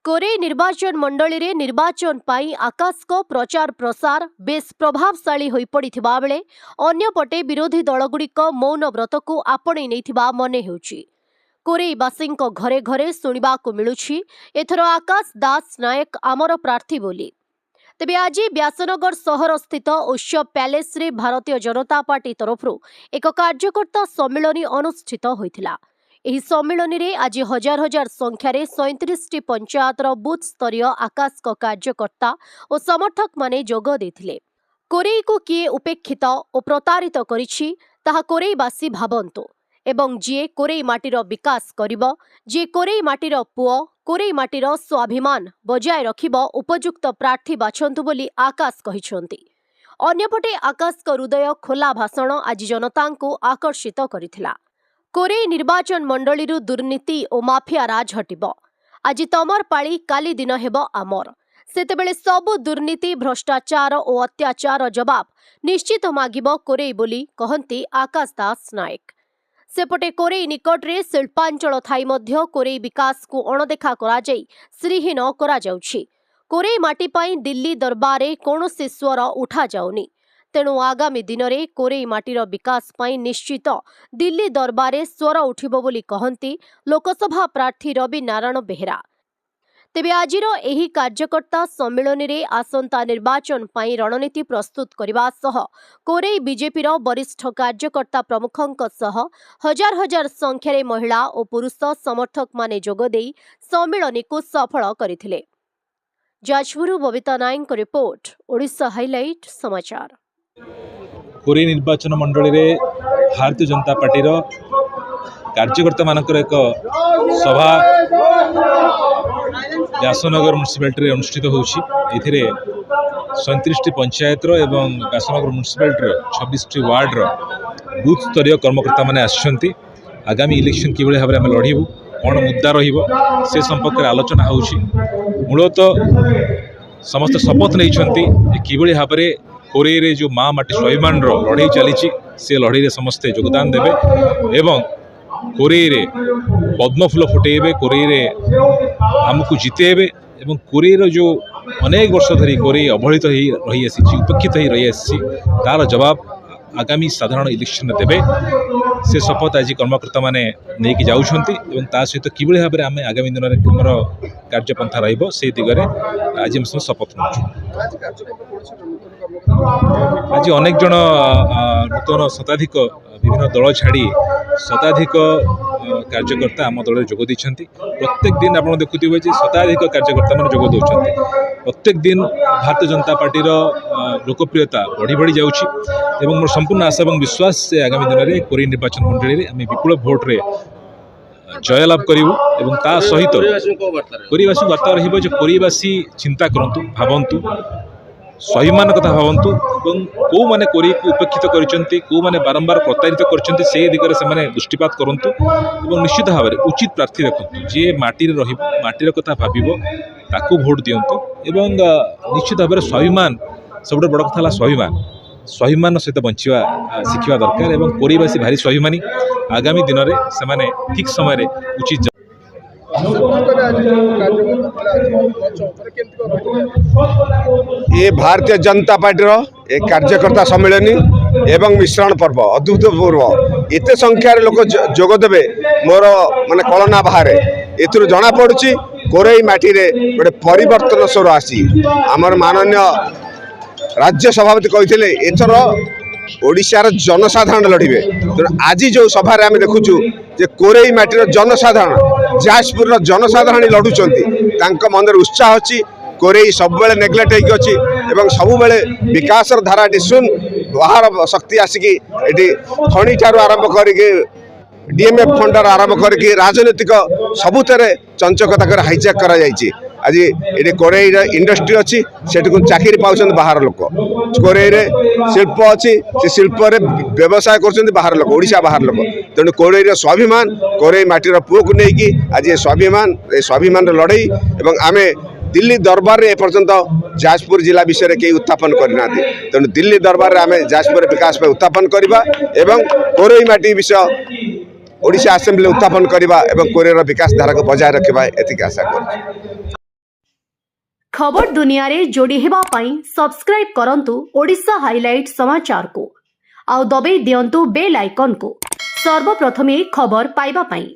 कोरे निर्वाचन मंडली रे निर्वाचन पाई आकाश को प्रचार प्रसार बेस प्रभावशाली होई पड़िथिबा बेले अन्यपटे विरोधी दलगुड़िक मौन व्रत को आपणे नैथिबा मने हेउछि। कोरेईवासींक घरे घरे शुणिबाकु मिलुछि एथर आकाश दास नायक आमर प्रार्थी बोली। तेबे आज व्यासनगर सहर स्थित उत्सव पैलेस रे भारतीय जनता पार्टी तरफरु एक कार्यकर्ता सम्मेलन अनुष्ठित होइथिला। एही सम्मेलन रे आज हजार हजार संख्यार 37 पंचायतर बूथ स्तरीय आकाश को कार्यकर्ता और समर्थक माने जोग देथिले। कोरेई को किए उपेक्षित और प्रतारित करिछि ताहा कोरेईवासी भाबंतु एवं जे कोरेई माटीर विकास करिबो, जे कोरेई माटीर पुओ कोरेई माटीर स्वाभिमान बजाय रखिबो उपयुक्त प्रार्थी बाछंतु बोली आकाश कहिसंती। अन्यपटे आकाश को हृदय खोला भाषण आज जनतांको आकर्षित करिथिला। कोरेई निर्वाचन मंडली दुर्नीति और माफिया राज हटिबो। आज तमर पाली काली दिन हेबो आमर। सेतेबेले सबु दुर्नीति भ्रष्टाचार और अत्याचार जवाब निश्चित मागिबो कोरेई बोली कहंती आकाश दास नायक। सेपटे कोरेई निकटरे शिल्पांचल थाई मध्य कोरेई विकास को अणदेखा करा जाई श्रीहीन करा जाउछि। कोरेई माटी पाई दिल्ली दरबारे कोनोसी स्वर उठा जाउनी। तेणु आगामी दिन में कोरेई माटीर विकास पाई निश्चित दिल्ली दरबारे स्वर उठिबो बोली कहंती लोकसभा प्रार्थी रवि नारायण बेहेरा। तेबे आजिर एही कार्यकर्ता सम्मेलन रे आसंता निर्वाचन पाई रणनीति प्रस्तुत करबा सह कोरेई बीजेपी रो वरिष्ठ कार्यकर्ता प्रमुखंक सह हजार हजार संख्यारे महिला और पुरुष समर्थक माने जोग देई सम्मेलन को सफल करथिले। जाजपुर बबिता नायक रिपोर्ट, ओडिशा हाइलाइट समाचार। कोरेई निर्वाचन मंडली रे भारतीय जनता पार्टी रो कार्यकर्ता मानकर एक सभा व्यासनगर म्युनिसिपालिटी रे अनुष्ठित होउछि। एथिरे 37 पंचायत एवं व्यासनगर म्युनिसिपालिटी 26 वार्ड रो बूथ स्तरीय कर्मकर्ता माने आछंती। आगामी इलेक्शन किबळे भाबरे हम लढिबु, कोन मुद्दा रहिबो से संपर्क रे आलोचना होउछि। मूलतः समस्त शपथ नै छंती किबळे भाबरे कोरेई रे जो माँ माटी स्वाभिमान लड़ाई चली से लड़ाई समस्ते योगदान देवे एवं कोरेई रे पद्मफूल फुटेबे, कोरेई रे आमको जितेबे एवं कोरेई रो जो अनेक वर्ष धरी कोरेई अवहेलित रही आसी उपेक्षित रही आसी तार जवाब आगामी साधारण इलेक्शन देवे से शपथ आज कर्मकर्ता माने नहीं जाउछंती एवं ता सहित किबळे भाबरे आमे आगामी दिन में हमर कार्यपंथा रहिबो से दिगरे आज हम शपथ नउछु। आज अनेक जन नूतन शताधिक विभिन्न दल छाड़ी शताधिक कार्यकर्ता आम दल जोग देइछंती। प्रत्येक दिन आप देखुथिबे जे शताधिक कार्यकर्ता माने जोग दउछंती। प्रत्येक दिन भारतीय जनता पार्टी लोकप्रियता बढ़ी बढ़ी जाउछि एवं मोर संपूर्ण आशा और विश्वास से आगामी दिन में कोरेई निर्वाचन मंडली रे आमे विपुल भोट रे जयलाभ करूँ एवं ता सहित कोरेईवासी वार्ता रहिबो जे कोरेईवासी चिंता करंतु, भावंतु, स्वाभिमान कथा भावंतु एवं कौ माने कोरेई को उपेक्षित करिसंती, कौ माने बारंबार प्रतारित करिसंती से दिगरे से माने दृष्टिपात करंतु एवं निश्चित भाव में उचित प्रार्थी देखंतु जे माटी रे रहिबो, माटीर कथा भाबिबो ताकू भोट दियंतु एवं निश्चित भाव में स्वाभिमान सबुठ बड़ कथा है स्वाभिमान सहित बंचिवा शिखिवा दरकार एवं कोरेईवासी भारी स्वाभिमानी आगामी दिन में से ठीक समय उचित ये भारतीय जनता पार्टी एक कार्यकर्ता सम्मेलन एवं मिश्रण पर्व अभूतपूर्व एत संख्यार लोक जोगदेवे मोर माने कलना बाहर एथुर जना पड़ुछि कोरेई माटी रे गोटे परिवर्तन स्वर आसी आमर माननीय राज्य सभापति कहते एथर ओडिशार जनसाधारण लड़े। तेणु आज जो सभार आम देखुचु जे कोरेई माटीर जनसाधारण जाजपुर जनसाधारण लड़ुंट मन उत्साह अच्छी। कोरेई सब नेग्लेक्ट होगी एवं सब विकास धारा शुन बाहर शक्ति आसिकी खणी ठार आरंभ करके डीएमएफ फंडर आरंभ करके राजनीतिक सबुतरे चंचकता कर हाईजैक करा जायछि। आज ये कोरेई इंडस्ट्री अच्छी से चाकरी पाँच बाहर लोक, कोरेई शिल्प अच्छी से शिल्प व्यवसाय कर बाहर लोक, ओडिशा बाहर लोक। तेणु कोरेई स्वाभिमान कोरेई माटीर पुओ को लेकिन आज ये स्वाभिमान लड़ई एवं आमे दिल्ली दरबार में एपर्यंत जाजपुर जिला विषय में कई उत्थापन करना। तेणु दिल्ली दरबार में आम जाजपुर विकास पर उत्थापन करवा एवं कोरेई माटी विषय ओडिशा असेंबली उत्थापन करवा एवं कोरेईर विकास धारा को बजाय रखा एतिक आशा कर। खबर दुनिया रे जोड़ी हेबा पाई सब्सक्राइब करंतु ओडिशा हाइलाइट समाचार को आउ दबे दियंतु बेल आइकन को सर्वप्रथमे खबर पाइबा पाई।